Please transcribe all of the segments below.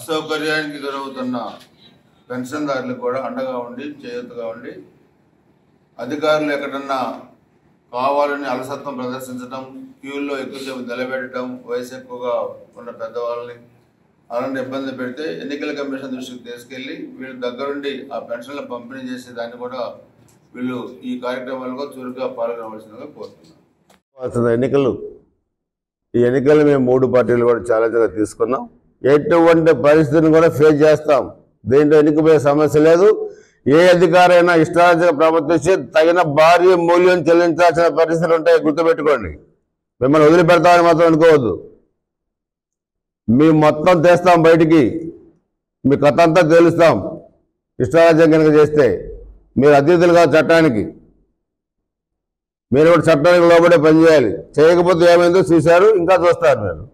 అసౌకర్యానికి గురవుతున్న పెన్షన్దారులకు కూడా అండగా ఉండి చేయూతగా ఉండి అధికారులు ఎక్కడన్నా కావాలని అలసత్వం ప్రదర్శించడం, క్యూల్లో ఎక్కువసేపు నిలబెట్టడం, వయసు ఎక్కువగా ఉన్న పెద్దవాళ్ళని అలాంటి ఇబ్బంది పెడితే ఎన్నికల కమిషన్ దృష్టికి తీసుకెళ్ళి వీళ్ళు దగ్గరుండి ఆ పెన్షన్లు పంపిణీ చేసే దాన్ని కూడా వీళ్ళు ఈ కార్యక్రమాల్లో చురుగ్గా పాల్గొనవలసిందిగా కోరుతున్నారు. ఈ ఎన్నికలు మేము 3 పార్టీలు కూడా ఛాలెంజ్గా తీసుకున్నాం. ఎటువంటి పరిస్థితిని కూడా ఫేస్ చేస్తాం. దీంట్లో ఎన్నికపోయే సమస్య లేదు. ఏ అధికారైనా ఇష్టారాజ్యంగా ప్రవర్తించి తగిన భారీ మూల్యం చెల్లించాల్సిన పరిస్థితులు ఉంటాయి, గుర్తుపెట్టుకోండి. మిమ్మల్ని వదిలిపెడతామని మాత్రం అనుకోవద్దు. మేము మొత్తం తెస్తాం బయటికి, మీ కథ అంతా తేలుస్తాం. ఇష్టారాజ్యం కనుక చేస్తే మీరు అతిథులుగా చట్టానికి, మీరు కూడా చట్టానికి లోబడే పనిచేయాలి. చేయకపోతే ఏమైందో చూశారు, ఇంకా చూస్తారు మీరు.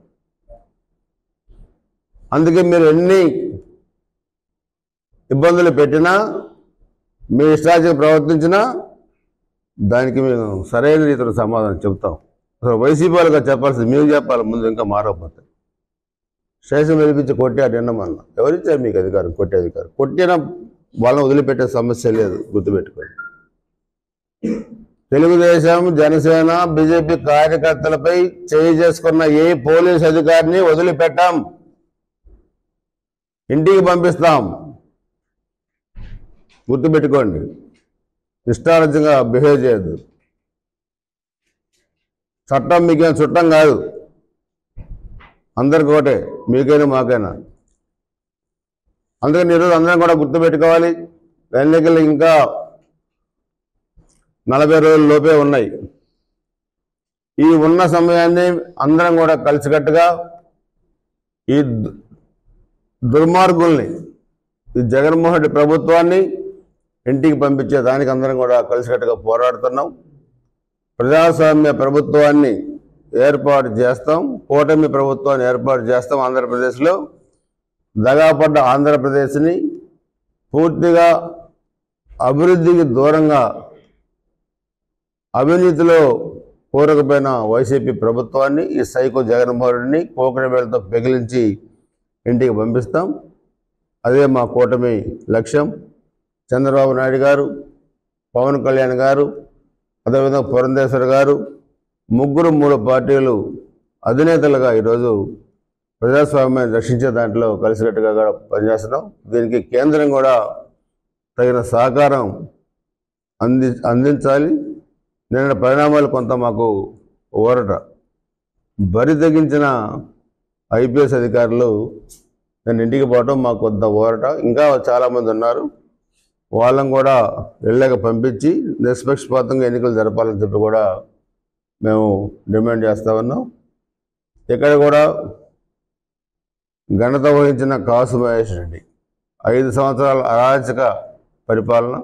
అందుకే మీరు ఎన్ని ఇబ్బందులు పెట్టినా, మీ ఇష్టారాజ్యం ప్రవర్తించినా దానికి మేము సరైన రీతిలో సమాధానం చెప్తాం. అసలు వైసీపీ వాళ్ళుగా చెప్పాల్సింది మేము చెప్పాలి ముందు, ఇంకా మారకపోతే. స్టేషన్ పిలిపించి కొట్టారు నిన్నమన్నా. ఎవరిచ్చారు మీకు అధికారం? కొట్టే అధికారం. కొట్టిన వాళ్ళని వదిలిపెట్టే సమస్య లేదు, గుర్తుపెట్టుకోండి. తెలుగుదేశం, జనసేన, బీజేపీ కార్యకర్తలపై చేయి చేసుకున్న ఏ పోలీస్ అధికారిని వదిలిపెట్టాం, ఇంటికి పంపిస్తాం. గుర్తుపెట్టుకోండి. ఇష్టారాజ్యంగా బిహేవ్ చేయొద్దు. చట్టం మీకేం చుట్టం కాదు, అందరికి ఒకటే, మీకైనా మాకైనా. అందుకని ఈరోజు అందరం కూడా గుర్తుపెట్టుకోవాలి. ఎన్నికలు ఇంకా 40 రోజుల లోపే ఉన్నాయి. ఈ ఉన్న సమయాన్ని అందరం కూడా కలిసికట్టుగా ఈ దుర్మార్గుల్ని, ఈ జగన్మోహన్ రెడ్డి ప్రభుత్వాన్ని ఇంటికి పంపించే దానికి అందరం కూడా కలిసికట్టుగా పోరాడుతున్నాం. ప్రజాస్వామ్య ప్రభుత్వాన్ని ఏర్పాటు చేస్తాం, కూటమి ప్రభుత్వాన్ని ఏర్పాటు చేస్తాం. ఆంధ్రప్రదేశ్లో దగాపడ్డ ఆంధ్రప్రదేశ్ని పూర్తిగా అభివృద్ధికి దూరంగా, అవినీతిలో కూరకపోయిన వైసీపీ ప్రభుత్వాన్ని, ఈ సైకో జగన్మోహన్ రెడ్డిని కోకటి వేళతో పెగిలించి ఇంటికి పంపిస్తాం. అదే మా కూటమి లక్ష్యం. చంద్రబాబు నాయుడు గారు, పవన్ కళ్యాణ్ గారు, అదేవిధంగా పురంధేశ్వర్ గారు, ముగ్గురు 3 పార్టీలు అధినేతలుగా ఈరోజు ప్రజాస్వామ్యాన్ని రక్షించే దాంట్లో కలిసికట్టుగా కూడా పనిచేస్తున్నాం. దీనికి కేంద్రం కూడా తగిన సహకారం అందించాలి. నిన్న పరిణామాలు కొంత మాకు ఊరట. బరి తెగించిన ఐపీఎస్ అధికారులు నేను ఇంటికి పోవటం మాకు కొంత ఊరట. ఇంకా చాలామంది ఉన్నారు, వాళ్ళని కూడా ఇళ్ళకి పంపించి నిష్పక్షపాతంగా ఎన్నికలు జరపాలని చెప్పి కూడా మేము డిమాండ్ చేస్తూ ఉన్నాం. ఇక్కడ కూడా ఘనత వహించిన కాసు మహేష్ రెడ్డి 5 సంవత్సరాల అరాచక పరిపాలన,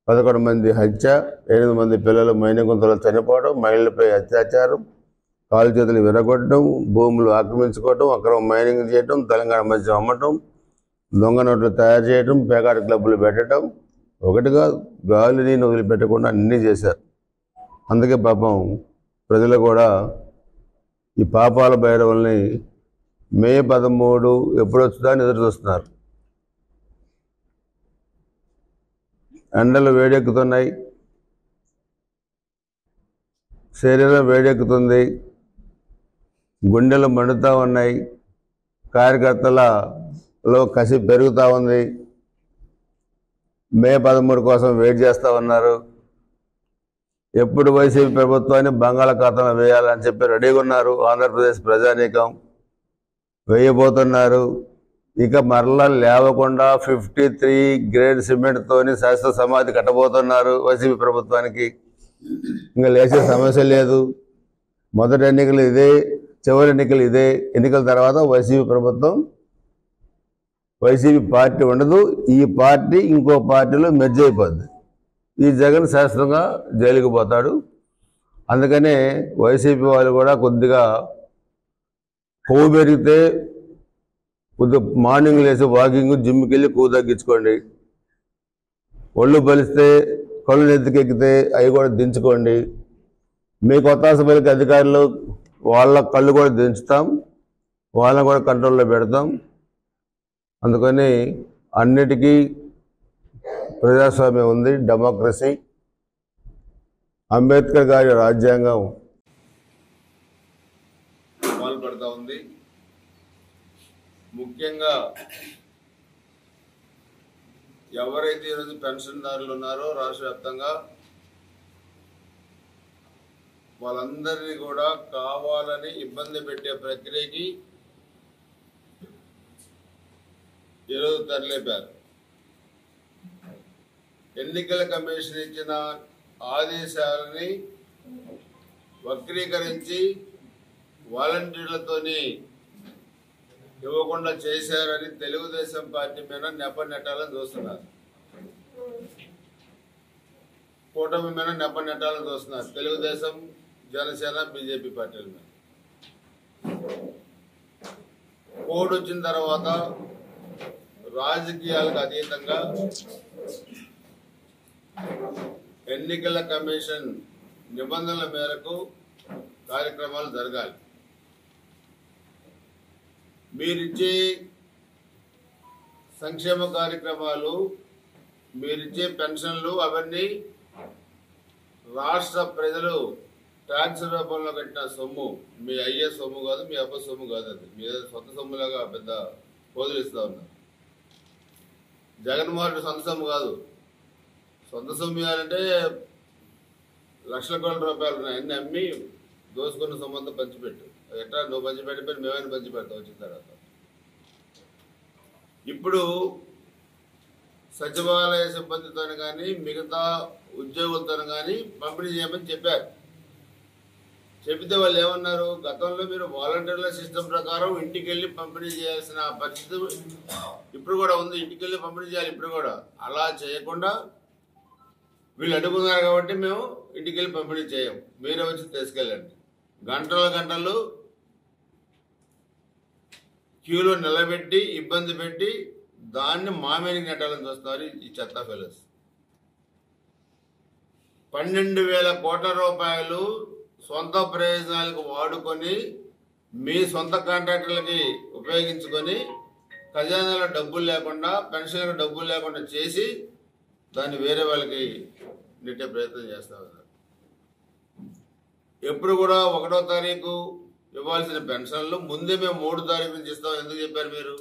11 మంది హత్య, 8 మంది పిల్లలు మైనగుంతలో చనిపోవడం, మహిళలపై అత్యాచారం, కాలు చేతులు విరగొట్టడం, భూములు ఆక్రమించుకోవటం, అక్రమ మైనింగ్ చేయటం, తెలంగాణ మధ్య అమ్మటం, దొంగ నోట్లు తయారు చేయటం, పేకాట క్లబ్బులు పెట్టడం, ఒకటి కాదు గాలి నీళ్ళు వదిలిపెట్టకుండా అన్నీ చేశారు. అందుకే పాపం ప్రజలు కూడా ఈ పాపాల భైరవుల్ని మే 13 ఎప్పుడు వస్తుందా అని ఎదురు చూస్తున్నారు. ఎండలు వేడెక్కుతున్నాయి, శరీరం వేడెక్కుతుంది, గుండెలు మండుతూ ఉన్నాయి, కార్యకర్తలలో కసి పెరుగుతూ ఉంది. మే 13 కోసం వెయిట్ చేస్తూ ఉన్నారు. ఎప్పుడు వైసీపీ ప్రభుత్వాన్ని బంగాళాఖాతంలో వేయాలని చెప్పి రెడీగా ఉన్నారు. ఆంధ్రప్రదేశ్ ప్రజానీకం వేయబోతున్నారు. ఇక మరలా లేవకుండా 53 గ్రేడ్ సిమెంట్తోని శాశ్వత సమాధి కట్టబోతున్నారు వైసీపీ ప్రభుత్వానికి. ఇంకా లేచే సమస్య లేదు. మొదటి ఎన్నికలు ఇదే, చివరి ఎన్నికలు ఇదే. ఎన్నికల తర్వాత వైసీపీ ప్రభుత్వం, వైసీపీ పార్టీ ఉండదు. ఈ పార్టీ ఇంకో పార్టీలో మెర్జ్ అయిపోద్ది. ఈ జగన్ శాశ్వతంగా జైలుకి పోతాడు. అందుకనే వైసీపీ వాళ్ళు కూడా కొద్దిగా కొవ్వు పెరిగితే కొద్దిగా మార్నింగ్ లేసి వాకింగ్, జిమ్కి వెళ్ళి కొవ్వు తగ్గించుకోండి. ఒళ్ళు బలిస్తే, కళ్ళు నెత్తికెక్కితే అవి కూడా దించుకోండి. మీకు ఒత్తాస పలికే అధికారులు వాళ్ళ కళ్ళు కూడా దించుతాం, వాళ్ళని కూడా కంట్రోల్లో పెడతాం. అందుకని అన్నిటికీ ప్రజాస్వామ్యం ఉంది, డెమోక్రసీ. అంబేద్కర్ గారి రాజ్యాంగం పాల్పడతా ఉంది. ముఖ్యంగా ఎవరైతే ఈరోజు పెన్షన్దారులు ఉన్నారో రాష్ట్ర వ్యాప్తంగా వాళ్ళందరినీ కూడా కావాలని ఇబ్బంది పెట్టే ప్రక్రియకి ఈరోజు తరలిపారు. ఎన్నికల కమిషన్ ఇచ్చిన ఆదేశాలని వక్రీకరించి వాలంటీర్లతోని ఇవ్వకుండా చేశారని తెలుగుదేశం పార్టీ మీద నెట్టాలని చూస్తున్నారు. కూటమి మీద నెట్టాలని చూస్తున్నారు. తెలుగుదేశం, జనసేన, బీజేపీ పార్టీల మీద. కోడ్ వచ్చిన తర్వాత రాజకీయాలకు అతీతంగా ఎన్నికల కమిషన్ నిబంధనల మేరకు కార్యక్రమాలు జరగాలి. మీరిచ్చే సంక్షేమ కార్యక్రమాలు, మీరిచ్చే పెన్షన్లు అవన్నీ రాష్ట్ర ప్రజలు ట్యాక్స్ రూపంలో కట్టిన సొమ్ము. మీ అయ్యే సొమ్ము కాదు, మీ అబ్బ సొమ్ము కాదు. అది మీ సొంత సొమ్ములాగా పెద్ద పోదులు ఇస్తూ ఉన్నారు. జగన్మోహన్ రెడ్డి సొంత సొమ్ము కాదు. సొంత సొమ్ము ఇవ్వాలంటే లక్షల కోట్ల రూపాయలు ఉన్నాయి. అన్ని అమ్మి దోసుకున్న సొమ్ము అంతా పంచిపెట్టు. ఎట్లా నువ్వు పంచిపెట్టిపోయి మేమైనా పంచిపెడతాం వచ్చిన తర్వాత. ఇప్పుడు సచివాలయ సిబ్బందితో కానీ మిగతా ఉద్యోగులతో కానీ పంపిణీ చేయమని చెప్పారు. చెబితే వాళ్ళు ఏమన్నారు, గతంలో మీరు వాలంటీర్ల సిస్టమ్ ప్రకారం ఇంటికి వెళ్ళి పంపిణీ చేయాల్సిన పరిస్థితి ఇప్పుడు కూడా ఉంది. ఇంటికి వెళ్ళి పంపిణీ చేయాలి ఇప్పుడు కూడా. అలా చేయకుండా వీళ్ళు అడుగుతున్నారు కాబట్టి మేము ఇంటికి వెళ్ళి పంపిణీ చేయం, మీరే వచ్చి తీసుకెళ్ళండి. గంటలు క్యూలో నిలబెట్టి ఇబ్బంది పెట్టి దాన్ని మామేనికి నెట్టాలని చూస్తున్నారు ఈ చెత్త ఫెలోస్. 12,000 కోట్ల రూపాయలు సొంత ప్రయోజనాలకు వాడుకొని మీ సొంత కాంట్రాక్టర్లకి ఉపయోగించుకొని ఖజానాలో డబ్బులు లేకుండా, పెన్షన్లకు డబ్బులు లేకుండా చేసి దాన్ని వేరే వాళ్ళకి నెట్టే ప్రయత్నం చేస్తా ఉన్నారు. ఎప్పుడు కూడా 1వ తారీఖు ఇవ్వాల్సిన పెన్షన్లు ముందే మేము 3వ తారీఖు నుంచి ఇస్తాం. ఎందుకు చెప్పారు మీరు?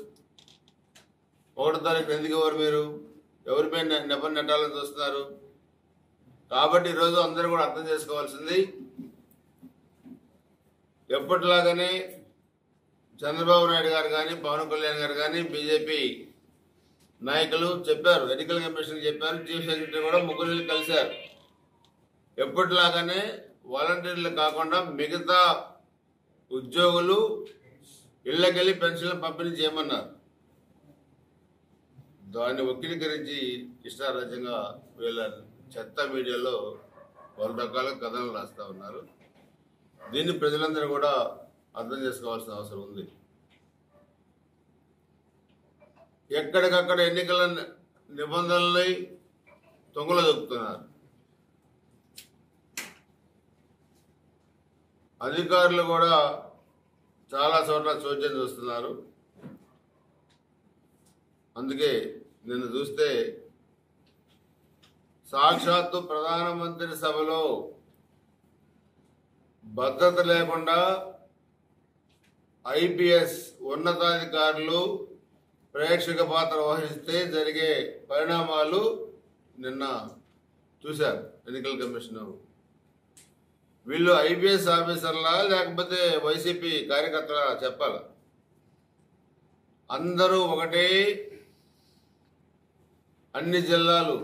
1వ తారీఖు ఎందుకు ఇవ్వరు మీరు? ఎవరిపై నెట్టాలని చూస్తున్నారు? కాబట్టి ఈరోజు అందరూ కూడా అర్థం చేసుకోవాల్సింది, ఎప్పటిలాగానే చంద్రబాబు నాయుడు గారు కానీ, పవన్ కళ్యాణ్ గారు కానీ, బీజేపీ నాయకులు చెప్పారు, ఎన్నికల కమిషన్ చెప్పారు, చీఫ్ సెక్రటరీ కూడా ముగ్గురు కలిశారు. ఎప్పటిలాగానే వాలంటీర్లు కాకుండా మిగతా ఉద్యోగులు ఇళ్లకెళ్ళి పెన్షన్లు పంపిణీ చేయమన్నారు. దాన్ని వక్రీకరించి ఇష్టారాజ్యంగా వీళ్ళ చెత్త మీడియాలో పలు రకాల కథలు రాస్తా ఉన్నారు. దీన్ని ప్రజలందరూ కూడా అర్థం చేసుకోవాల్సిన అవసరం ఉంది. ఎక్కడికక్కడ ఎన్నికల నిబంధనలై తొంగలు దొక్కుతున్నారు. అధికారులు కూడా చాలా చోట్ల చోద్యం చూస్తున్నారు. అందుకే నిన్ను చూస్తే సాక్షాత్తు ప్రధానమంత్రి సభలో భద్రత లేకుండా ఐపీఎస్ ఉన్నతాధికారులు ప్రేక్షక పాత్ర వహిస్తే జరిగే పరిణామాలు నిన్న చూశారు ఎన్నికల కమిషన్. వీళ్ళు ఐపీఎస్ ఆఫీసర్లా లేకపోతే వైసీపీ కార్యకర్తలా చెప్పాల. అందరూ ఒకటే, అన్ని జిల్లాలు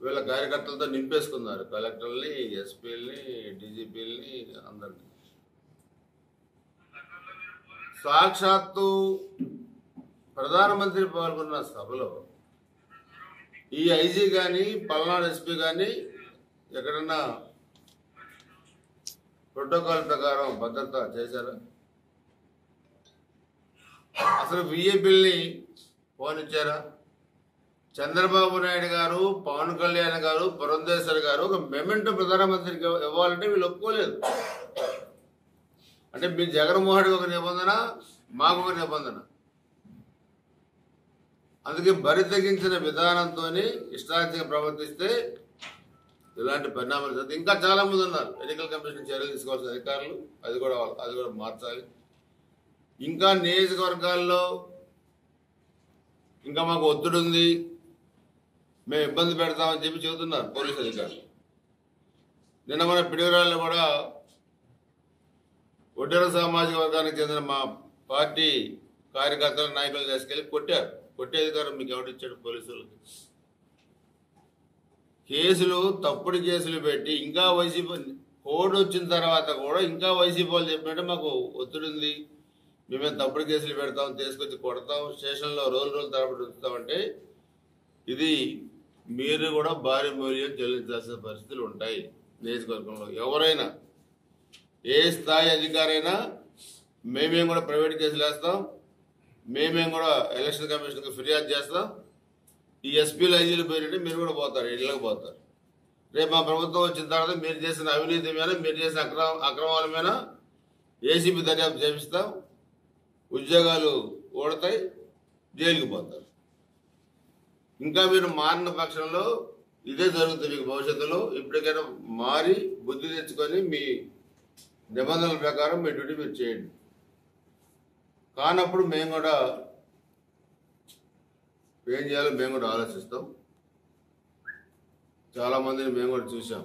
వీళ్ళ కార్యకర్తలతో నింపేసుకున్నారు. కలెక్టర్ని, ఎస్పీలని, డీజీపీలని అందరినీ. సాక్షాత్తు ప్రధానమంత్రి పాల్గొన్న సభలో ఈ ఐజీ కానీ, పల్నాడు ఎస్పీ కానీ ఎక్కడన్నా ప్రోటోకాల్ ప్రకారం భద్రత చేశారా? అసలు విఐపీల్ని ఫోన్ ఇచ్చారా? చంద్రబాబు నాయుడు గారు, పవన్ కళ్యాణ్ గారు, పురంధేశ్వర్ గారు ఒక మెమెంటో ప్రధానమంత్రికి ఇవ్వాలంటే వీళ్ళు ఒప్పుకోలేదు. అంటే మీ జగన్మోహన్ రెడ్డి ఒక నిబంధన, మాకు ఒక నిబంధన. అందుకే బరి తెగించిన విధానంతో ఇష్టార్థంగా ప్రవర్తిస్తే ఇలాంటి పరిణామాలు జరుగుతాయి. ఇంకా చాలా మంది ఉన్నారు ఎన్నికల కమిషన్ చర్యలు తీసుకోవాల్సిన అధికారులు, అది కూడా మార్చాలి. ఇంకా నియోజకవర్గాల్లో ఇంకా మాకు ఒత్తిడి ఉంది, మేము ఇబ్బంది పెడతామని చెప్పి చెబుతున్నారు పోలీసు అధికారులు. నిన్న మన పిడివరాళ్ళు కూడా ఒడ్డెర సామాజిక వర్గానికి చెందిన మా పార్టీ కార్యకర్తల నాయకులు తీసుకెళ్లి కొట్టే అధికారం మీకు ఎవరిచ్చాడు? పోలీసులకి కేసులు, తప్పుడు కేసులు పెట్టి ఇంకా వైసీపీ కోడ్ వచ్చిన తర్వాత కూడా ఇంకా వైసీపీ వాళ్ళు చెప్పినట్టు మాకు ఒత్తిడి ఉంది, మేమేం తప్పుడు కేసులు పెడతాం, తీసుకొచ్చి కొడతాం, స్టేషన్లో రోజుల తరబడి ఉంచుతామంటే ఇది మీరు కూడా భారీ మూల్యం చెల్లించాల్సిన పరిస్థితులు ఉంటాయి. నియోజకవర్గంలో ఎవరైనా ఏ స్థాయి అధికారైనా మేమేం కూడా ప్రైవేట్ కేసులు వేస్తాం, మేమేం కూడా ఎలక్షన్ కమిషన్కి ఫిర్యాదు చేస్తాం. ఈ ఎస్పీలు ఐజీలు పోయినట్టు మీరు కూడా పోతారు, ఇళ్ళకి పోతారు. రేపు మా ప్రభుత్వం వచ్చిన తర్వాత మీరు చేసిన అవినీతి మీద, మీరు చేసిన అక్రమాల మీద ఏసీబీ దర్యాప్తు చేపిస్తాం, ఉద్యోగాలు ఓడతాయి, జైలుకి పోతారు. ఇంకా మీరు మారిన పక్షంలో ఇదే జరుగుతుంది మీకు భవిష్యత్తులో. ఇప్పటికైనా మారి బుద్ధి తెచ్చుకొని మీ నిబంధనల ప్రకారం మీ డ్యూటీ మీరు చేయండి. కానప్పుడు మేము కూడా ఏం చేయాలో మేము కూడా ఆలోచిస్తాం. చాలామందిని మేము కూడా చూసాం.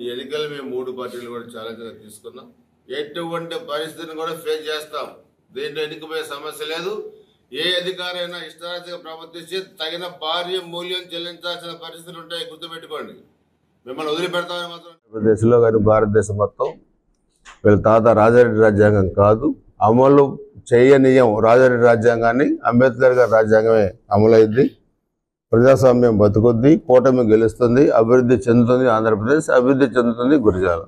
ఈ ఎన్నికలు మేము 3 పార్టీలు కూడా ఛాలెంజ్గా తీసుకున్నాం. ఎటువంటి పరిస్థితిని కూడా ఫేస్ చేస్తాం. దీంట్లో ఎన్నికపోయే సమస్య లేదు. ఏ అధికారైనా ఇష్టారాజ్యంగా ప్రవర్తించి తగిన భారీ మూల్యం చెల్లించాల్సిన పరిస్థితులు ఉంటాయి, గుర్తుపెట్టుకోండి. మిమ్మల్ని వదిలిపెడతామని మాత్రం ఆంధ్రప్రదేశ్లో కానీ భారతదేశం మొత్తం వీళ్ళ తాత రాజారెడ్డి రాజ్యాంగం కాదు, అమలు చేయనీయం రాజారెడ్డి రాజ్యాంగాన్ని, అంబేద్కర్ గారి రాజ్యాంగమే అమలైంది. ప్రజాస్వామ్యం బతుకుద్ది, కూటమి గెలుస్తుంది, అభివృద్ధి చెందుతుంది, ఆంధ్రప్రదేశ్ అభివృద్ధి చెందుతుంది. గురజాల.